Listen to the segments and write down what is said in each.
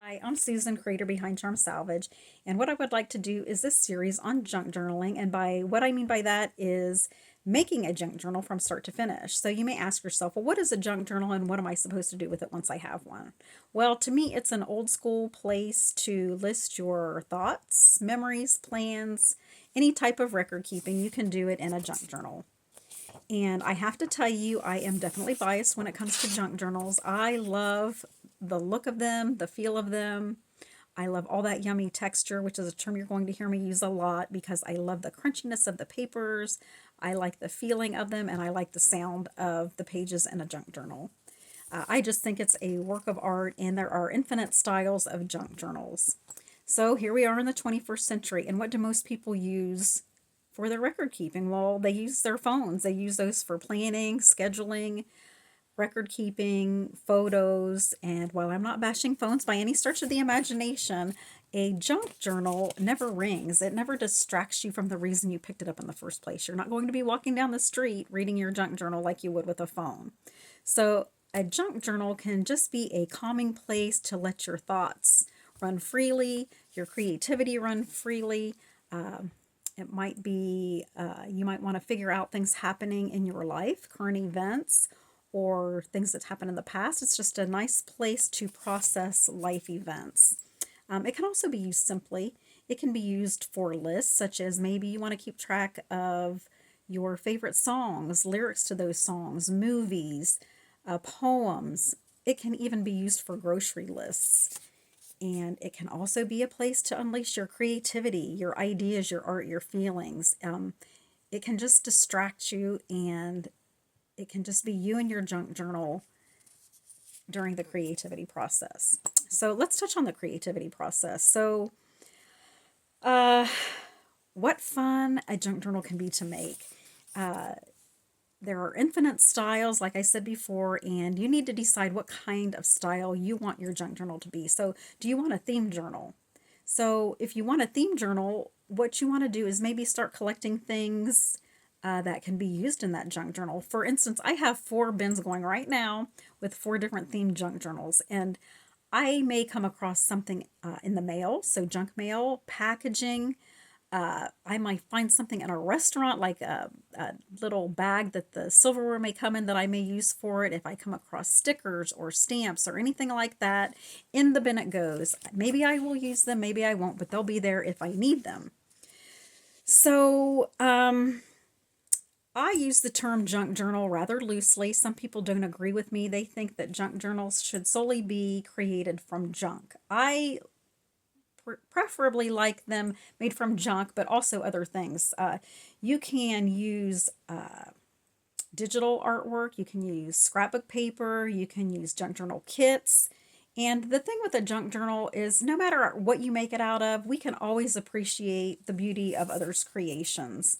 Hi, I'm Susan, creator behind Charm Salvage, and what I would like to do is this series on junk journaling, and by what I mean by that is making a junk journal from start to finish. So you may ask yourself, well, what is a junk journal and what am I supposed to do with it once I have one? Well, to me, it's an old school place to list your thoughts, memories, plans, any type of record keeping. You can do it in a junk journal. And I have to tell you, I am definitely biased when it comes to junk journals. I love the look of them, the feel of them. I love all that yummy texture, which is a term you're going to hear me use a lot because I love the crunchiness of the papers. I like the feeling of them, and I like the sound of the pages in a junk journal. I just think it's a work of art, and there are infinite styles of junk journals. So here we are in the 21st century, and what do most people use for their record keeping? Well, they use their phones. They use those for planning, scheduling, record keeping, photos, and while I'm not bashing phones by any stretch of the imagination, a junk journal never rings. It never distracts you from the reason you picked it up in the first place. You're not going to be walking down the street reading your junk journal like you would with a phone. So a junk journal can just be a calming place to let your thoughts run freely, your creativity run freely. It might be, you might want to figure out things happening in your life, current events, or things that happened in the past. It's just a nice place to process life events. It can also be used simply. It can be used for lists, such as maybe you want to keep track of your favorite songs, lyrics to those songs, movies, poems. It can even be used for grocery lists. And it can also be a place to unleash your creativity, your ideas, your art, your feelings. It can just distract you, and it can just be you and your junk journal during the creativity process. So let's touch on the creativity process. So, what fun a junk journal can be to make. There are infinite styles, like I said before, and you need to decide what kind of style you want your junk journal to be. So, do you want a theme journal? So, if you want a theme journal, what you want to do is maybe start collecting things that can be used in that junk journal. For instance, I have 4 bins going right now with 4 different themed junk journals, and I may come across something in the mail, so junk mail, packaging. I might find something in a restaurant, like a little bag that the silverware may come in that I may use for it. If I come across stickers or stamps or anything like that, in the bin it goes. Maybe I will use them, maybe I won't, but they'll be there if I need them. So, I use the term junk journal rather loosely. Some people don't agree with me. They think that junk journals should solely be created from junk. I preferably like them made from junk, but also other things. You can use digital artwork, you can use scrapbook paper, you can use junk journal kits. And the thing with a junk journal is no matter what you make it out of, we can always appreciate the beauty of others' creations.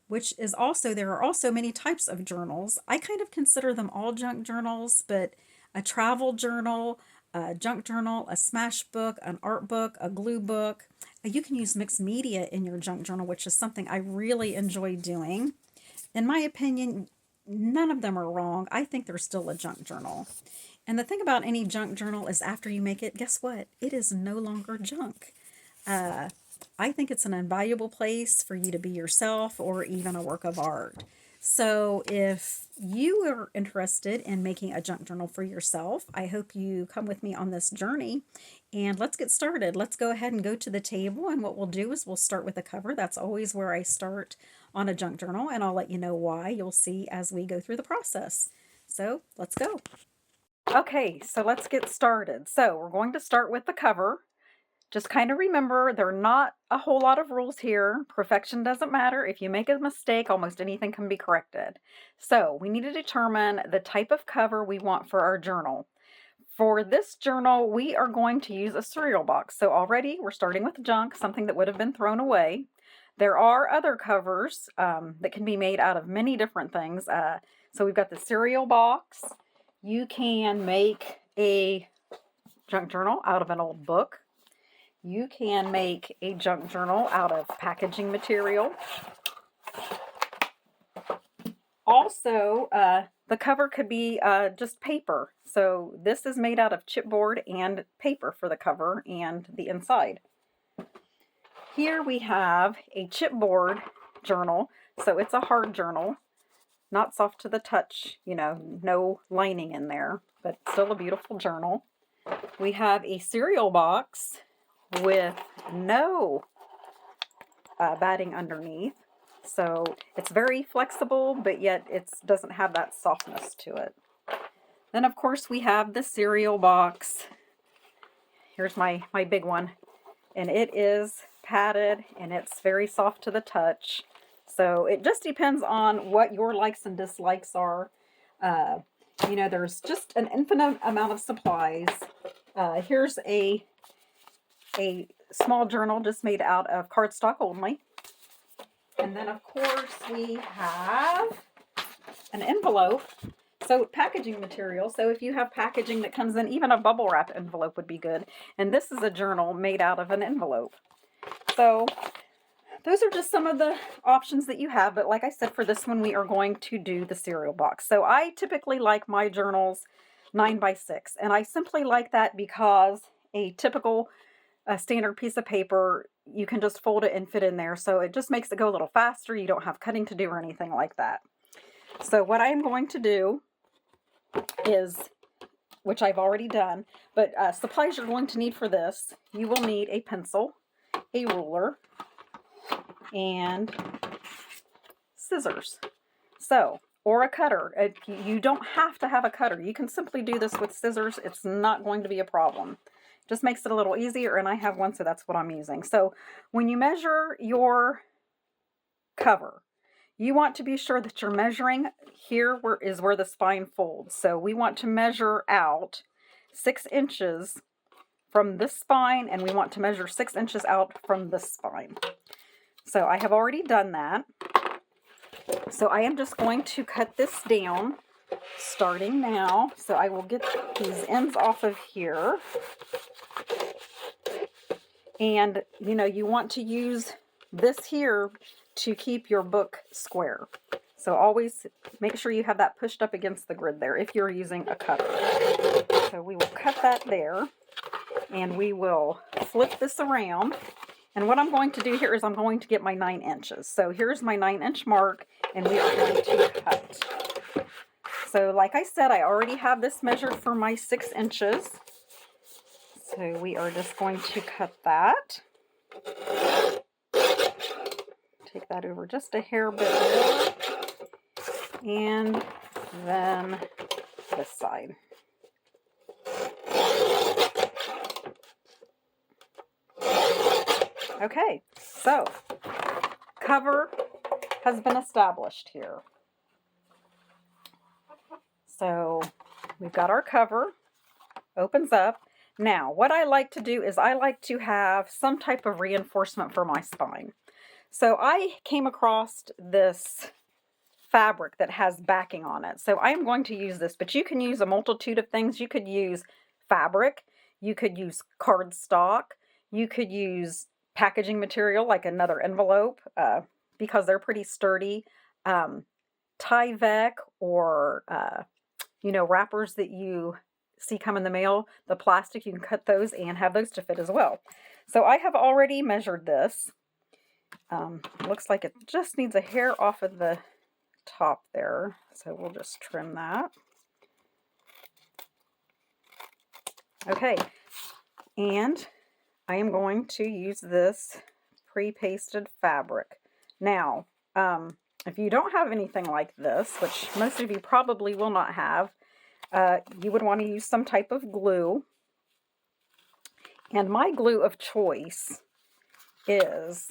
Which is also, there are also many types of journals. I kind of consider them all junk journals, but a travel journal, a junk journal, a smash book, an art book, a glue book. You can use mixed media in your junk journal, which is something I really enjoy doing. In my opinion, none of them are wrong. I think they're still a junk journal. And the thing about any junk journal is after you make it, guess what? It is no longer junk. I think it's an invaluable place for you to be yourself or even a work of art. So if you are interested in making a junk journal for yourself, I hope you come with me on this journey and let's get started. Let's go ahead and go to the table, and what we'll do is we'll start with a cover. That's always where I start on a junk journal, and I'll let you know why. You'll see as we go through the process. So let's go. Okay, so let's get started. So we're going to start with the cover. Just kind of remember, there are not a whole lot of rules here. Perfection doesn't matter. If you make a mistake, almost anything can be corrected. So we need to determine the type of cover we want for our journal. For this journal, we are going to use a cereal box. So already we're starting with junk, something that would have been thrown away. There are other covers that can be made out of many different things. So we've got the cereal box. You can make a junk journal out of an old book. You can make a junk journal out of packaging material. Also, the cover could be just paper. So this is made out of chipboard and paper for the cover and the inside. Here we have a chipboard journal. So it's a hard journal, not soft to the touch, you know, no lining in there, but still a beautiful journal. We have a cereal box with no batting underneath. So it's very flexible, but yet it doesn't have that softness to it. Then of course we have the cereal box. Here's my big one. And it is padded and it's very soft to the touch. So it just depends on what your likes and dislikes are. You know, there's just an infinite amount of supplies. Here's a small journal just made out of cardstock only. And then of course we have an envelope. So packaging material. So if you have packaging that comes in, even a bubble wrap envelope would be good. And this is a journal made out of an envelope. So those are just some of the options that you have. But like I said, for this one, we are going to do the cereal box. So I typically like my journals 9x6. And I simply like that because a typical standard piece of paper, you can just fold it and fit in there. So it just makes it go a little faster. You don't have cutting to do or anything like that. So what I am going to do is, which I've already done, but supplies you're going to need for this, you will need a pencil, a ruler, and scissors. So, or a cutter. You don't have to have a cutter. You can simply do this with scissors. It's not going to be a problem. Just makes it a little easier, and I have one, so that's what I'm using. So when you measure your cover, you want to be sure that you're measuring here where the spine folds. So we want to measure out 6 inches from this spine, and we want to measure 6 inches out from this spine. So I have already done that. So I am just going to cut this down starting now. So I will get these ends off of here. And, you know, you want to use this here to keep your book square. So always make sure you have that pushed up against the grid there if you're using a cutter. So we will cut that there, and we will flip this around. And what I'm going to do here is I'm going to get my 9 inches. So here's my 9-inch mark, and we are going to cut. So like I said, I already have this measured for my 6 inches. So we are just going to cut that. Take that over just a hair bit more. And then this side. Okay, so cover has been established here. So we've got our cover, opens up. Now, what I like to do is I like to have some type of reinforcement for my spine. So I came across this fabric that has backing on it. So I am going to use this, but you can use a multitude of things. You could use fabric, you could use cardstock, you could use packaging material like another envelope because they're pretty sturdy. Tyvek or, you know, wrappers that you see come in the mail, the plastic, you can cut those and have those to fit as well. So I have already measured this. Looks like it just needs a hair off of the top there. So we'll just trim that. Okay. And I am going to use this pre-pasted fabric. Now, if you don't have anything like this, which most of you probably will not have, you would want to use some type of glue. And my glue of choice is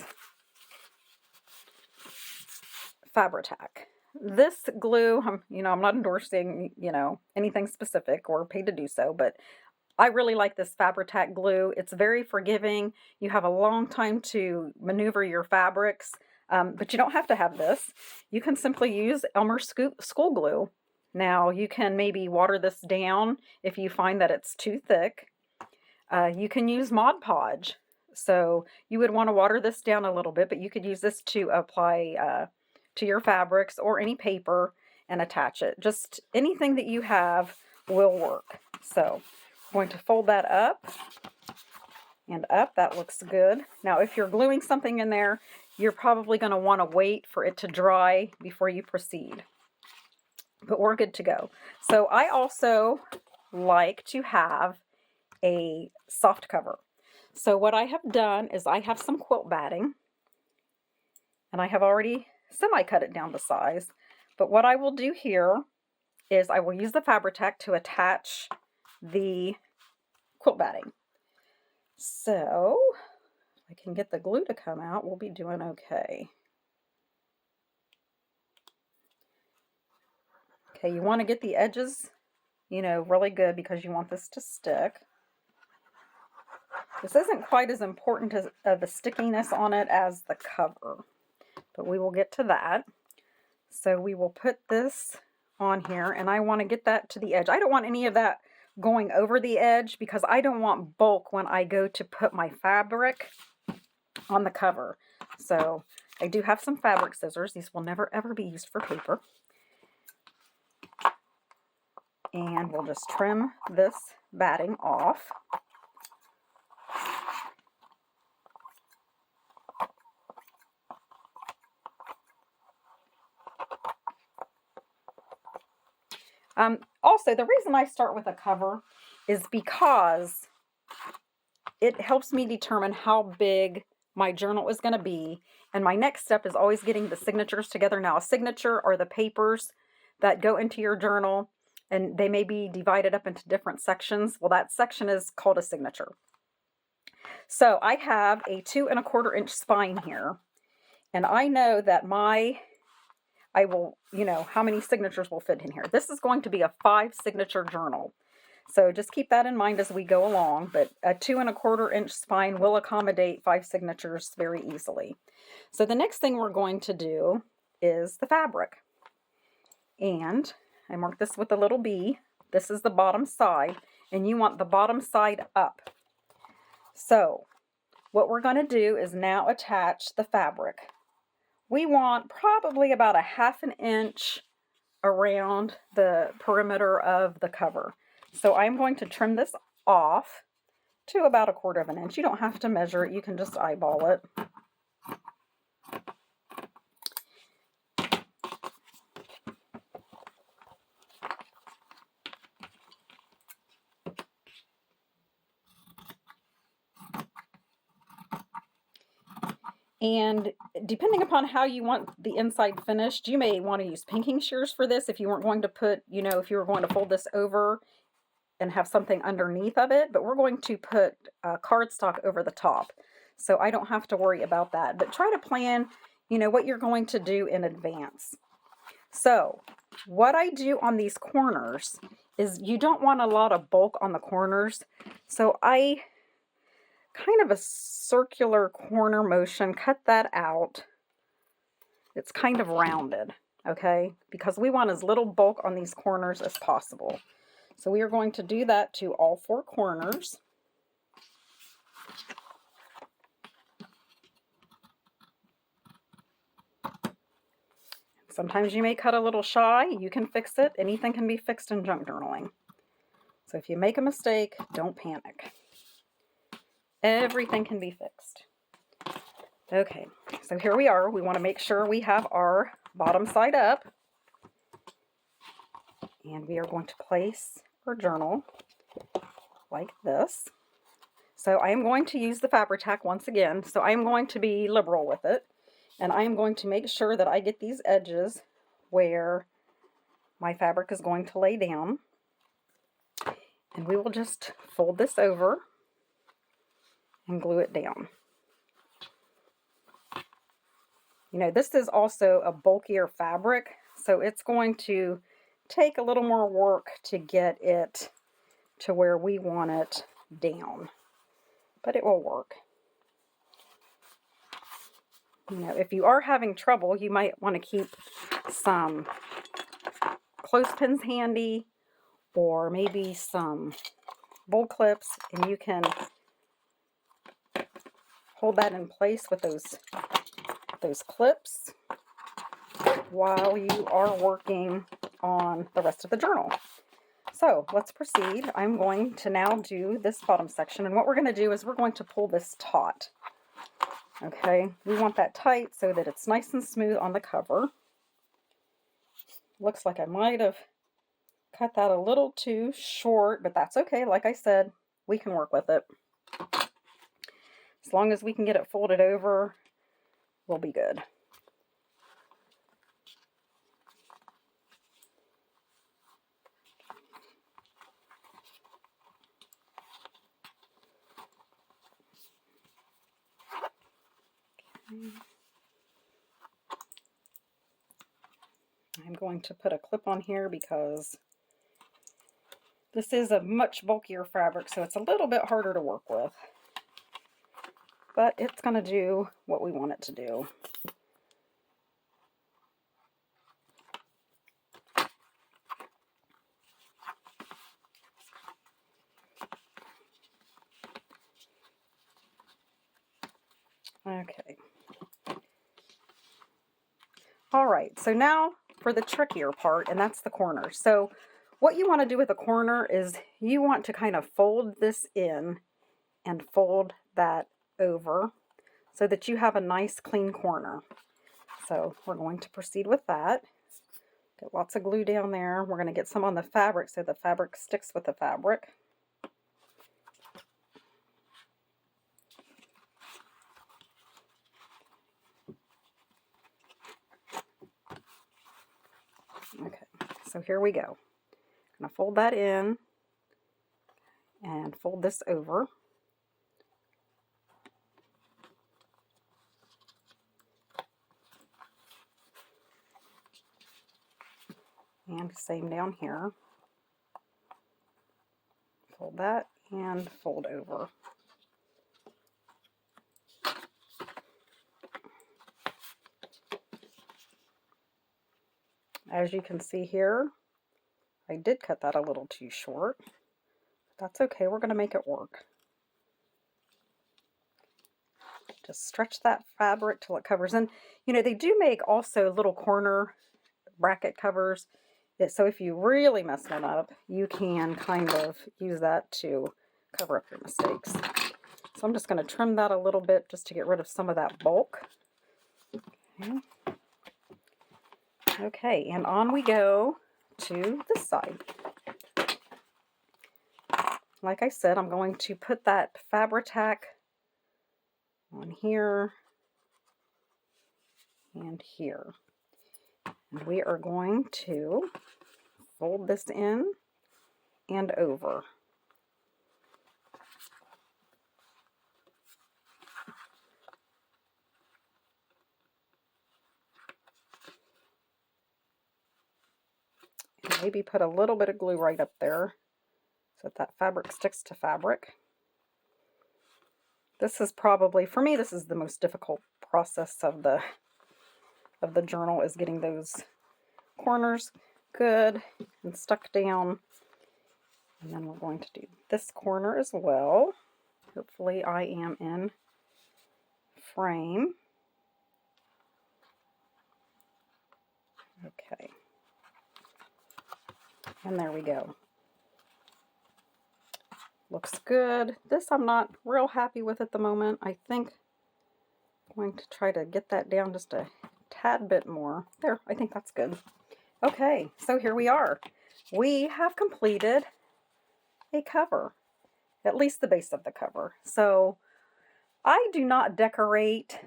Fabri-Tac. This glue, you know, I'm not endorsing, you know, anything specific or paid to do so, but I really like this Fabri-Tac glue. It's very forgiving. You have a long time to maneuver your fabrics, but you don't have to have this. You can simply use Elmer's school glue. Now, you can maybe water this down if you find that it's too thick. You can use Mod Podge. So you would want to water this down a little bit, but you could use this to apply to your fabrics or any paper. and attach it. Just anything that you have will work. So I'm going to fold that up and up. That looks good. Now, if you're gluing something in there, you're probably going to want to wait for it to dry before you proceed. But we're good to go. So I also like to have a soft cover. So what I have done is I have some quilt batting, and I have already semi-cut it down to size. But what I will do here is I will use the Fabri-Tac to attach the quilt batting. So if I can get the glue to come out, we'll be doing okay. Okay, you want to get the edges, you know, really good because you want this to stick. This isn't quite as important as the stickiness on it as the cover, but we will get to that. So we will put this on here, and I want to get that to the edge. I don't want any of that going over the edge because I don't want bulk when I go to put my fabric on the cover. So I do have some fabric scissors. These will never ever be used for paper. And we'll just trim this batting off. Also, the reason I start with a cover is because it helps me determine how big my journal is going to be. And my next step is always getting the signatures together. Now, a signature are the papers that go into your journal, and they may be divided up into different sections. Well, that section is called a signature. So I have a 2 1/4 inch spine here, and I know that I will, you know, how many signatures will fit in here. This is going to be a 5 signature journal. So just keep that in mind as we go along, but a 2 1/4 inch spine will accommodate 5 signatures very easily. So the next thing we're going to do is the fabric. And I marked this with a little B. This is the bottom side, and you want the bottom side up. So what we're going to do is now attach the fabric. We want probably about a 1/2 inch around the perimeter of the cover. So I'm going to trim this off to about 1/4 inch. You don't have to measure it. You can just eyeball it. And depending upon how you want the inside finished, you may want to use pinking shears for this if you weren't going to put, you know, if you were going to fold this over and have something underneath of it. But we're going to put cardstock over the top, so I don't have to worry about that. But try to plan, you know, what you're going to do in advance. So what I do on these corners is you don't want a lot of bulk on the corners. So I kind of a circular corner motion, cut that out. It's kind of rounded, okay? Because we want as little bulk on these corners as possible. So we are going to do that to all 4 corners. Sometimes you may cut a little shy. You can fix it. Anything can be fixed in junk journaling. So if you make a mistake, don't panic. Everything can be fixed. Okay, so here we are. We want to make sure we have our bottom side up. And we are going to place our journal like this. So I am going to use the Fabri-Tac once again. So I am going to be liberal with it. And I am going to make sure that I get these edges where my fabric is going to lay down. And we will just fold this over and glue it down. You know, this is also a bulkier fabric, so it's going to take a little more work to get it to where we want it down, but it will work. You know, if you are having trouble, you might want to keep some clothespins handy, or maybe some bull clips, and you can hold that in place with those clips. while you are working on the rest of the journal. So let's proceed. I'm going to now do this bottom section, and what we're going to do is we're going to pull this taut. Okay, we want that tight so that it's nice and smooth on the cover. Looks like I might have cut that a little too short, but that's okay. Like I said, we can work with it. As long as we can get it folded over, we'll be good. Okay. I'm going to put a clip on here because this is a much bulkier fabric, so it's a little bit harder to work with. But it's going to do what we want it to do. Okay. All right, so now for the trickier part, and that's the corner. So what you want to do with the corner is you want to kind of fold this in and fold that over so that you have a nice clean corner. So we're going to proceed with that. Get lots of glue down there. We're going to get some on the fabric so the fabric sticks with the fabric. Okay, so here we go. I'm going to fold that in and fold this over. And same down here. Fold that and fold over. As you can see here, I did cut that a little too short. That's okay, we're going to make it work. Just stretch that fabric till it covers. And you know, they do make also little corner bracket covers. So if you really mess one up, you can kind of use that to cover up your mistakes. So I'm just going to trim that a little bit just to get rid of some of that bulk. Okay. Okay, and on we go to this side. Like I said, I'm going to put that Fabri-Tac on here and here. And we are going to fold this in and over. And maybe put a little bit of glue right up there so that fabric sticks to fabric. This is probably, for me, this is the most difficult process of the journal, is getting those corners good and stuck down. And then we're going to do this corner as well. Hopefully I am in frame. Okay. And there we go. Looks good. This I'm not real happy with at the moment. I think I'm going to try to get that down just a tad bit more. There, I think that's good. Okay, so here we are. We have completed a cover, at least the base of the cover. So I do not decorate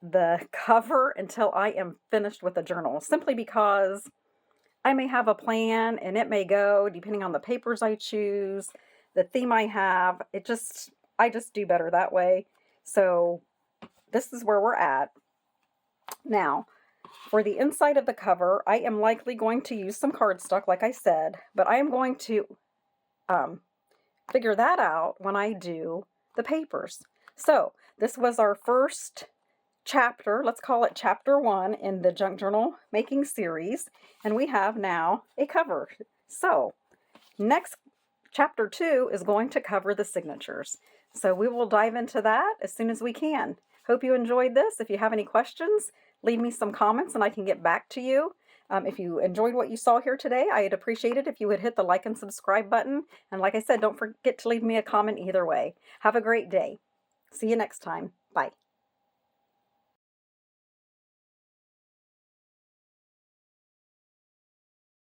the cover until I am finished with the journal, simply because I may have a plan and it may go, depending on the papers I choose, the theme I have. I just do better that way. So this is where we're at. Now, for the inside of the cover, I am likely going to use some cardstock, like I said, but I am going to figure that out when I do the papers. So this was our first chapter, let's call it chapter 1 in the junk journal making series, and we have now a cover. So next, chapter 2 is going to cover the signatures. So we will dive into that as soon as we can. Hope you enjoyed this. If you have any questions, leave me some comments and I can get back to you. If you enjoyed what you saw here today, I'd appreciate it if you would hit the like and subscribe button. And like I said, don't forget to leave me a comment either way. Have a great day. See you next time. Bye.